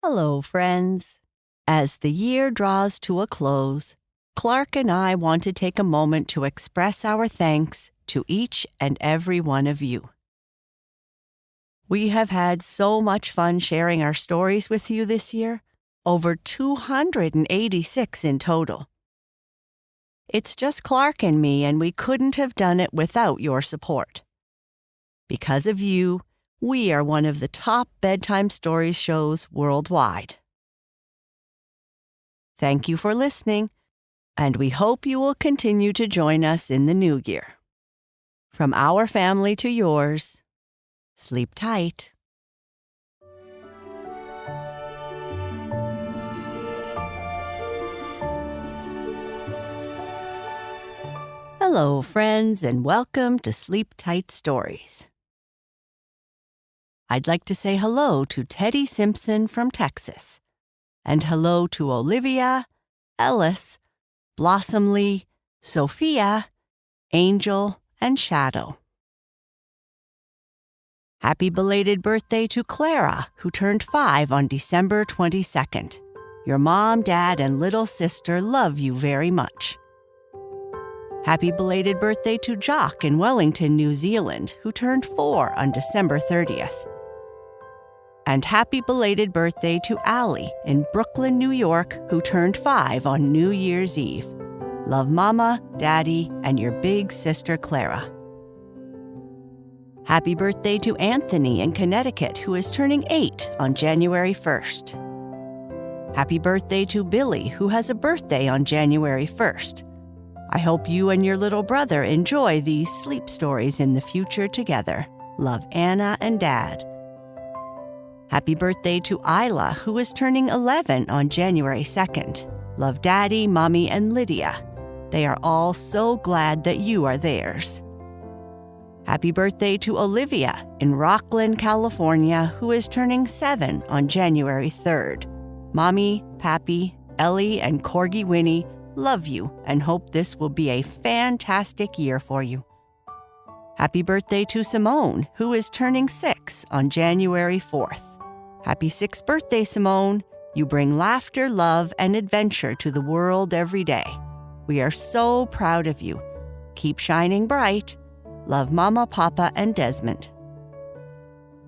Hello, friends. As the year draws to a close, Clark and I want to take a moment to express our thanks to each and every one of you. We have had so much fun sharing our stories with you this year, over 286 in total. It's just Clark and me, and we couldn't have done it without your support. Because of you, we are one of the top bedtime stories shows worldwide. Thank you for listening, and we hope you will continue to join us in the new year. From our family to yours, sleep tight. Hello, friends, and welcome to Sleep Tight Stories. I'd like to say hello to Teddy Simpson from Texas, and hello to Olivia, Ellis, Blossomly, Sophia, Angel, and Shadow. Happy belated birthday to Clara, who turned 5 on December 22nd. Your mom, dad, and little sister love you very much. Happy belated birthday to Jock in Wellington, New Zealand, who turned 4 on December 30th. And happy belated birthday to Allie in Brooklyn, New York, who turned 5 on New Year's Eve. Love Mama, Daddy, and your big sister Clara. Happy birthday to Anthony in Connecticut, who is turning 8 on January 1st. Happy birthday to Billy, who has a birthday on January 1st. I hope you and your little brother enjoy these sleep stories in the future together. Love, Anna and Dad. Happy birthday to Isla, who is turning 11 on January 2nd. Love Daddy, Mommy, and Lydia. They are all so glad that you are theirs. Happy birthday to Olivia in Rockland, California, who is turning 7 on January 3rd. Mommy, Pappy, Ellie, and Corgi Winnie love you and hope this will be a fantastic year for you. Happy birthday to Simone, who is turning 6 on January 4th. Happy 6th birthday, Simone. You bring laughter, love, and adventure to the world every day. We are so proud of you. Keep shining bright. Love Mama, Papa, and Desmond.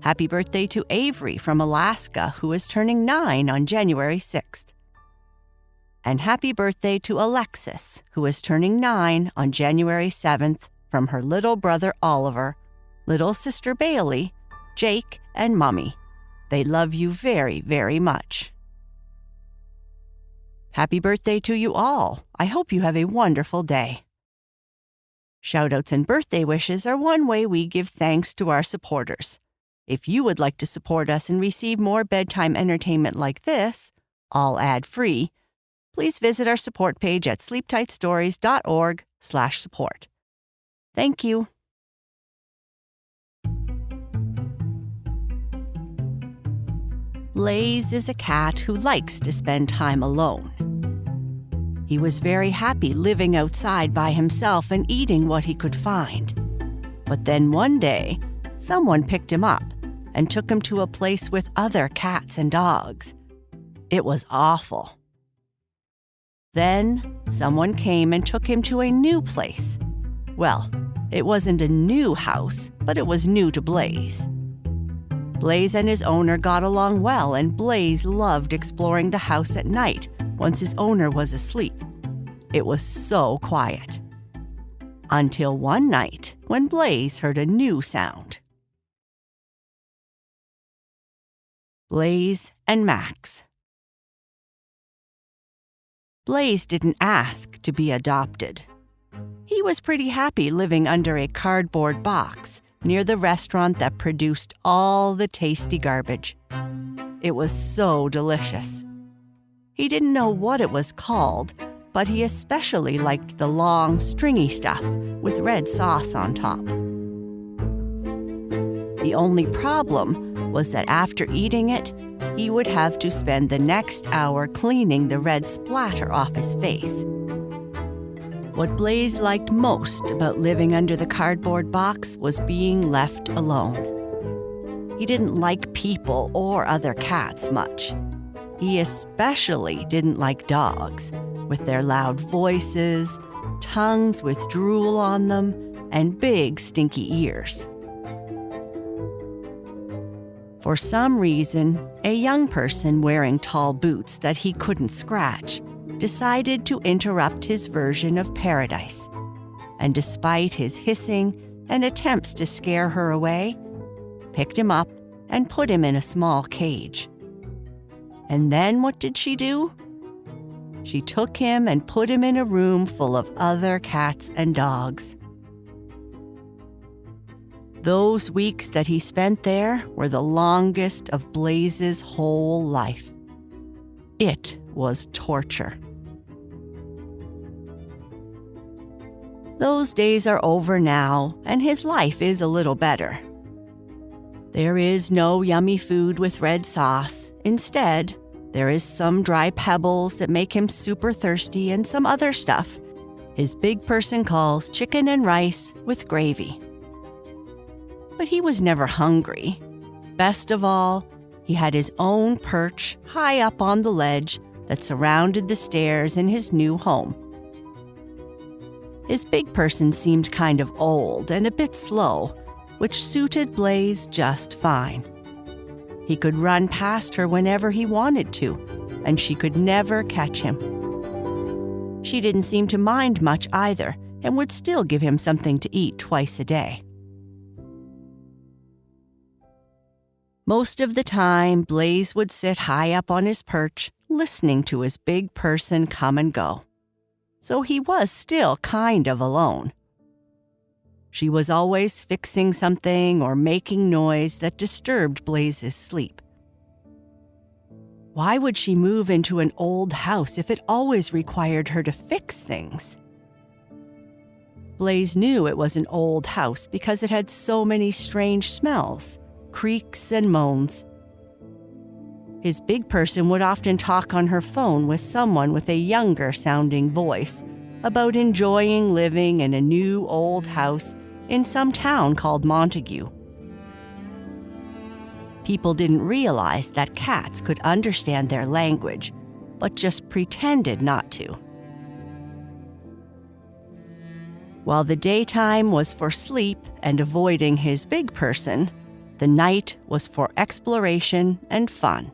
Happy birthday to Avery from Alaska, who is turning 9 on January 6th. And happy birthday to Alexis, who is turning 9 on January 7th, from her little brother Oliver, little sister Bailey, Jake, and Mommy. They love you very, very much. Happy birthday to you all. I hope you have a wonderful day. Shoutouts and birthday wishes are one way we give thanks to our supporters. If you would like to support us and receive more bedtime entertainment like this, all ad-free, please visit our support page at sleeptightstories.org/support. Thank you. Blaze is a cat who likes to spend time alone. He was very happy living outside by himself and eating what he could find. But then one day, someone picked him up and took him to a place with other cats and dogs. It was awful. Then someone came and took him to a new place. Well, it wasn't a new house, but it was new to Blaze. Blaze and his owner got along well, and Blaze loved exploring the house at night once his owner was asleep. It was so quiet. Until one night when Blaze heard a new sound. Blaze and Max. Blaze didn't ask to be adopted. He was pretty happy living under a cardboard box near the restaurant that produced all the tasty garbage. It was so delicious. He didn't know what it was called, but he especially liked the long, stringy stuff with red sauce on top. The only problem was that after eating it, he would have to spend the next hour cleaning the red splatter off his face. What Blaze liked most about living under the cardboard box was being left alone. He didn't like people or other cats much. He especially didn't like dogs, with their loud voices, tongues with drool on them, and big stinky ears. For some reason, a young person wearing tall boots that he couldn't scratch decided to interrupt his version of paradise. And despite his hissing and attempts to scare her away, picked him up and put him in a small cage. And then what did she do? She took him and put him in a room full of other cats and dogs. Those weeks that he spent there were the longest of Blaze's whole life. It was torture. Those days are over now, and his life is a little better. There is no yummy food with red sauce. Instead, there is some dry pebbles that make him super thirsty and some other stuff his big person calls chicken and rice with gravy. But he was never hungry. Best of all, he had his own perch high up on the ledge that surrounded the stairs in his new home. His big person seemed kind of old and a bit slow, which suited Blaze just fine. He could run past her whenever he wanted to, and she could never catch him. She didn't seem to mind much either, and would still give him something to eat twice a day. Most of the time, Blaze would sit high up on his perch, listening to his big person come and go. So he was still kind of alone. She was always fixing something or making noise that disturbed Blaze's sleep. Why would she move into an old house if it always required her to fix things? Blaze knew it was an old house because it had so many strange smells, creaks and moans. His big person would often talk on her phone with someone with a younger-sounding voice about enjoying living in a new old house in some town called Montague. People didn't realize that cats could understand their language, but just pretended not to. While the daytime was for sleep and avoiding his big person, the night was for exploration and fun.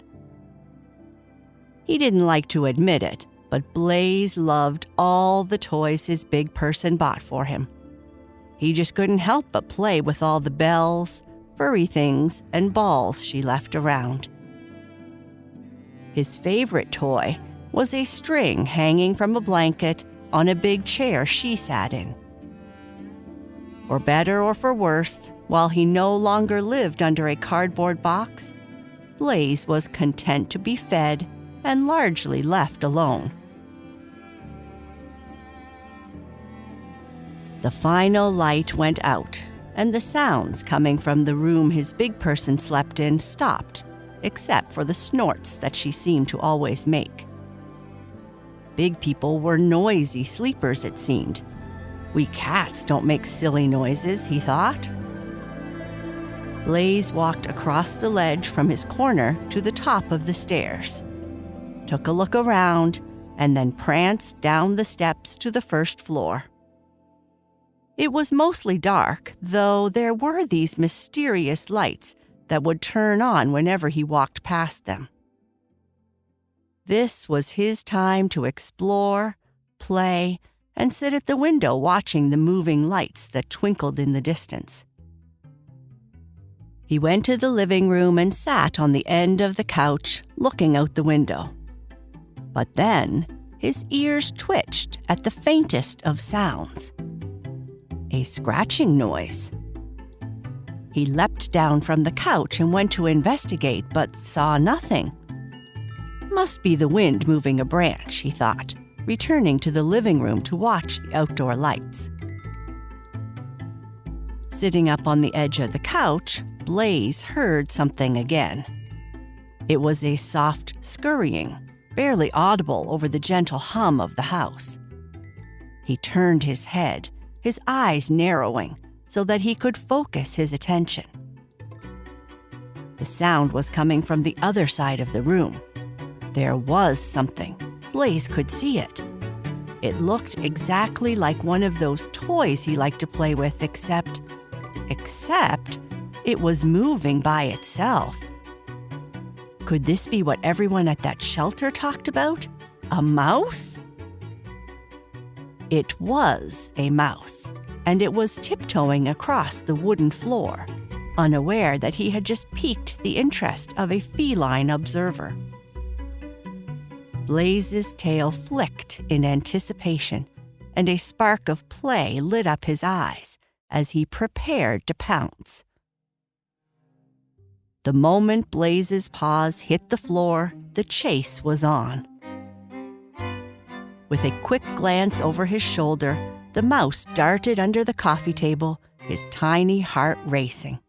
He didn't like to admit it, but Blaze loved all the toys his big person bought for him. He just couldn't help but play with all the bells, furry things, and balls she left around. His favorite toy was a string hanging from a blanket on a big chair she sat in. For better or for worse, while he no longer lived under a cardboard box, Blaze was content to be fed and largely left alone. The final light went out, and the sounds coming from the room his big person slept in stopped, except for the snorts that she seemed to always make. Big people were noisy sleepers, it seemed. We cats don't make silly noises, he thought. Blaze walked across the ledge from his corner to the top of the stairs, took a look around, and then pranced down the steps to the first floor. It was mostly dark, though there were these mysterious lights that would turn on whenever he walked past them. This was his time to explore, play, and sit at the window watching the moving lights that twinkled in the distance. He went to the living room and sat on the end of the couch, looking out the window. But then his ears twitched at the faintest of sounds. A scratching noise. He leapt down from the couch and went to investigate, but saw nothing. Must be the wind moving a branch, he thought, returning to the living room to watch the outdoor lights. Sitting up on the edge of the couch, Blaze heard something again. It was a soft scurrying, barely audible over the gentle hum of the house. He turned his head, his eyes narrowing so that he could focus his attention. The sound was coming from the other side of the room. There was something. Blaze could see it. It looked exactly like one of those toys he liked to play with, except it was moving by itself. Could this be what everyone at that shelter talked about? A mouse? It was a mouse, and it was tiptoeing across the wooden floor, unaware that he had just piqued the interest of a feline observer. Blaze's tail flicked in anticipation, and a spark of play lit up his eyes as he prepared to pounce. The moment Blaze's paws hit the floor, the chase was on. With a quick glance over his shoulder, the mouse darted under the coffee table, his tiny heart racing.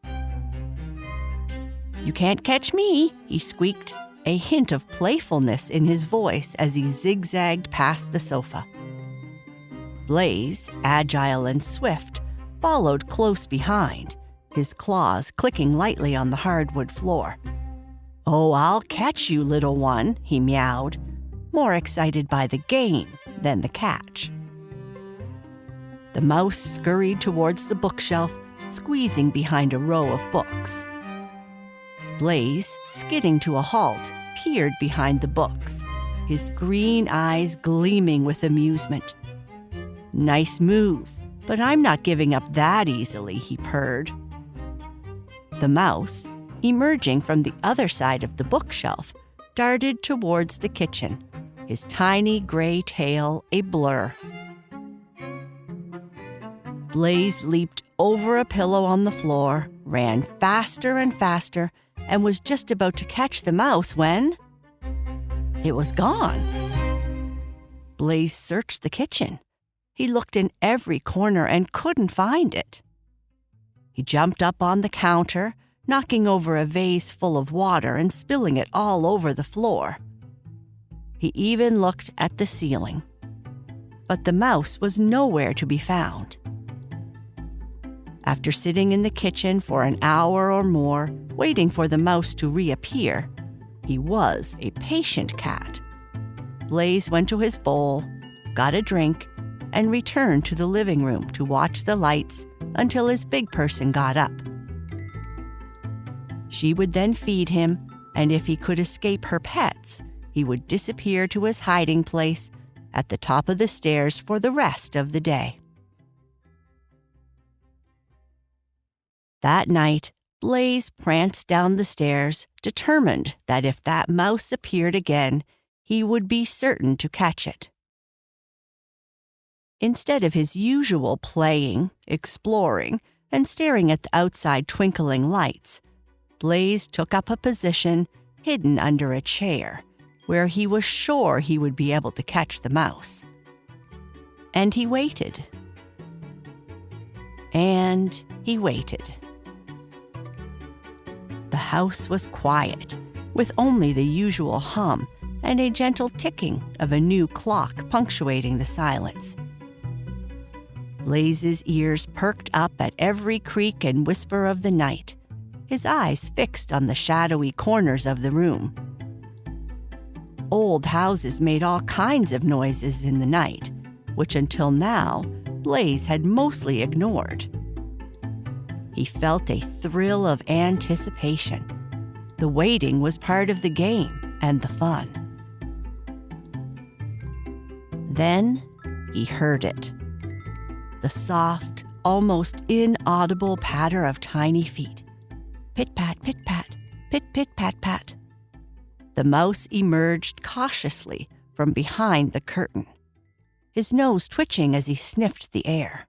"You can't catch me," he squeaked, a hint of playfulness in his voice as he zigzagged past the sofa. Blaze, agile and swift, followed close behind, his claws clicking lightly on the hardwood floor. "Oh, I'll catch you, little one," he meowed, more excited by the game than the catch. The mouse scurried towards the bookshelf, squeezing behind a row of books. Blaze, skidding to a halt, peered behind the books, his green eyes gleaming with amusement. "Nice move, but I'm not giving up that easily," he purred. The mouse, emerging from the other side of the bookshelf, darted towards the kitchen, his tiny gray tail a blur. Blaze leaped over a pillow on the floor, ran faster and faster, and was just about to catch the mouse when it was gone. Blaze searched the kitchen. He looked in every corner and couldn't find it. He jumped up on the counter, knocking over a vase full of water and spilling it all over the floor. He even looked at the ceiling. But the mouse was nowhere to be found. After sitting in the kitchen for an hour or more, waiting for the mouse to reappear, he was a patient cat. Blaze went to his bowl, got a drink, and returned to the living room to watch the lights until his big person got up. She would then feed him, and if he could escape her pets, he would disappear to his hiding place at the top of the stairs for the rest of the day. That night, Blaze pranced down the stairs, determined that if that mouse appeared again, he would be certain to catch it. Instead of his usual playing, exploring, and staring at the outside twinkling lights, Blaze took up a position hidden under a chair, where he was sure he would be able to catch the mouse. And he waited. And he waited. The house was quiet, with only the usual hum and a gentle ticking of a new clock punctuating the silence. Blaze's ears perked up at every creak and whisper of the night, his eyes fixed on the shadowy corners of the room. Old houses made all kinds of noises in the night, which until now, Blaze had mostly ignored. He felt a thrill of anticipation. The waiting was part of the game and the fun. Then he heard it. The soft, almost inaudible patter of tiny feet. Pit-pat, pit-pat, pit-pit-pat-pat. The mouse emerged cautiously from behind the curtain, his nose twitching as he sniffed the air.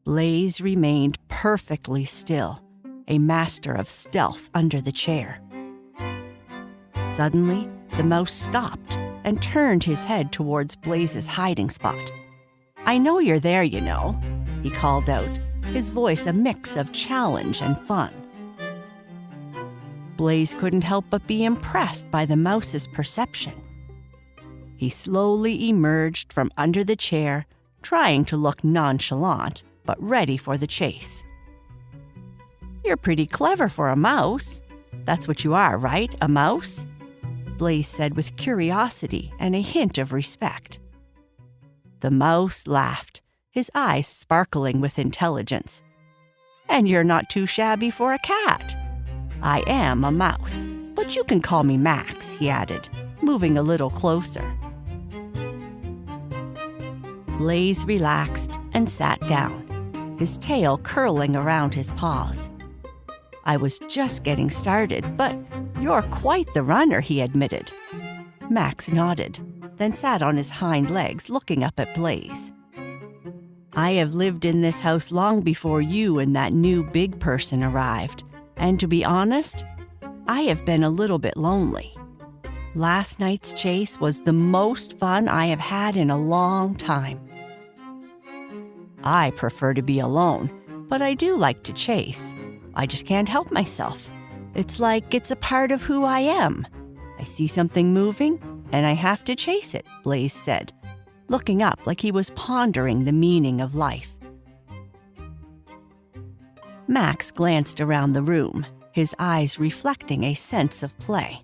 Blaze remained perfectly still, a master of stealth under the chair. Suddenly, the mouse stopped and turned his head towards Blaze's hiding spot. "I know you're there, you know," he called out, his voice a mix of challenge and fun. Blaze couldn't help but be impressed by the mouse's perception. He slowly emerged from under the chair, trying to look nonchalant, but ready for the chase. "You're pretty clever for a mouse. That's what you are, right? A mouse?" Blaze said with curiosity and a hint of respect. The mouse laughed, his eyes sparkling with intelligence. "And you're not too shabby for a cat. I am a mouse, but you can call me Max," he added, moving a little closer. Blaze relaxed and sat down, his tail curling around his paws. "I was just getting started, but you're quite the runner," he admitted. Max nodded, then sat on his hind legs looking up at Blaze. "I have lived in this house long before you and that new big person arrived, and to be honest, I have been a little bit lonely. Last night's chase was the most fun I have had in a long time. I prefer to be alone, but I do like to chase. I just can't help myself. It's like it's a part of who I am. I see something moving, and I have to chase it," Blaze said, looking up like he was pondering the meaning of life. Max glanced around the room, his eyes reflecting a sense of play.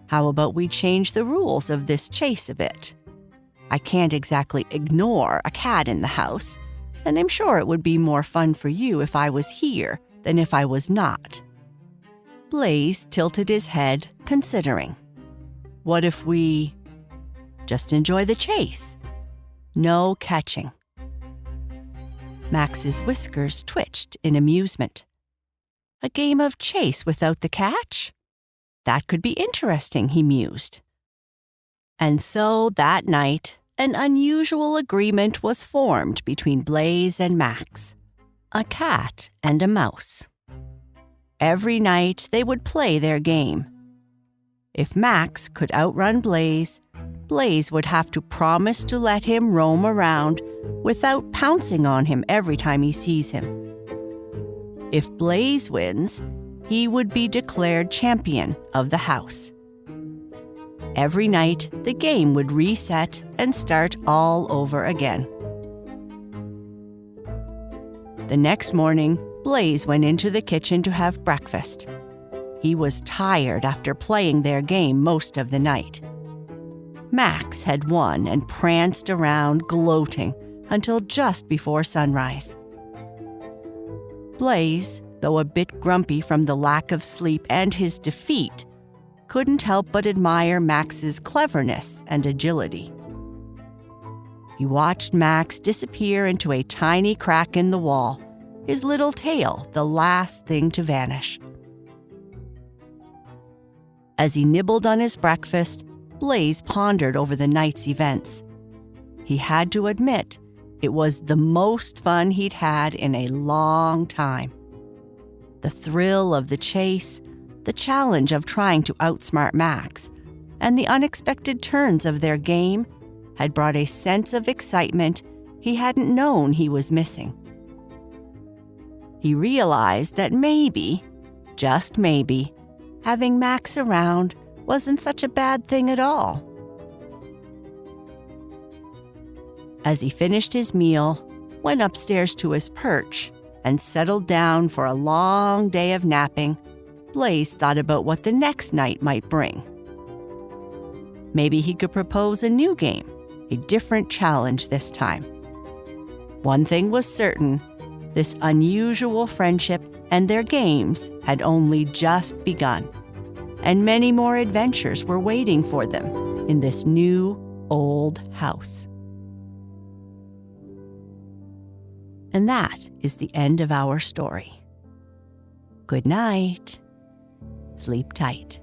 "How about we change the rules of this chase a bit? I can't exactly ignore a cat in the house, and I'm sure it would be more fun for you if I was here than if I was not." Blaze tilted his head, considering. "What if we just enjoy the chase? No catching." Max's whiskers twitched in amusement. "A game of chase without the catch? That could be interesting," he mused. And so that night, an unusual agreement was formed between Blaze and Max. A cat and a mouse. Every night they would play their game. If Max could outrun Blaze, Blaze would have to promise to let him roam around without pouncing on him every time he sees him. If Blaze wins, he would be declared champion of the house. Every night, the game would reset and start all over again. The next morning, Blaze went into the kitchen to have breakfast. He was tired after playing their game most of the night. Max had won and pranced around gloating until just before sunrise. Blaze, though a bit grumpy from the lack of sleep and his defeat, couldn't help but admire Max's cleverness and agility. He watched Max disappear into a tiny crack in the wall, his little tail the last thing to vanish. As he nibbled on his breakfast, Blaze pondered over the night's events. He had to admit, it was the most fun he'd had in a long time. The thrill of the chase, the challenge of trying to outsmart Max, and the unexpected turns of their game had brought a sense of excitement he hadn't known he was missing. He realized that maybe, just maybe, having Max around wasn't such a bad thing at all. As he finished his meal, went upstairs to his perch, and settled down for a long day of napping, Blaze thought about what the next night might bring. Maybe he could propose a new game, a different challenge this time. One thing was certain, this unusual friendship and their games had only just begun, and many more adventures were waiting for them in this new old house. And that is the end of our story. Good night. Sleep tight.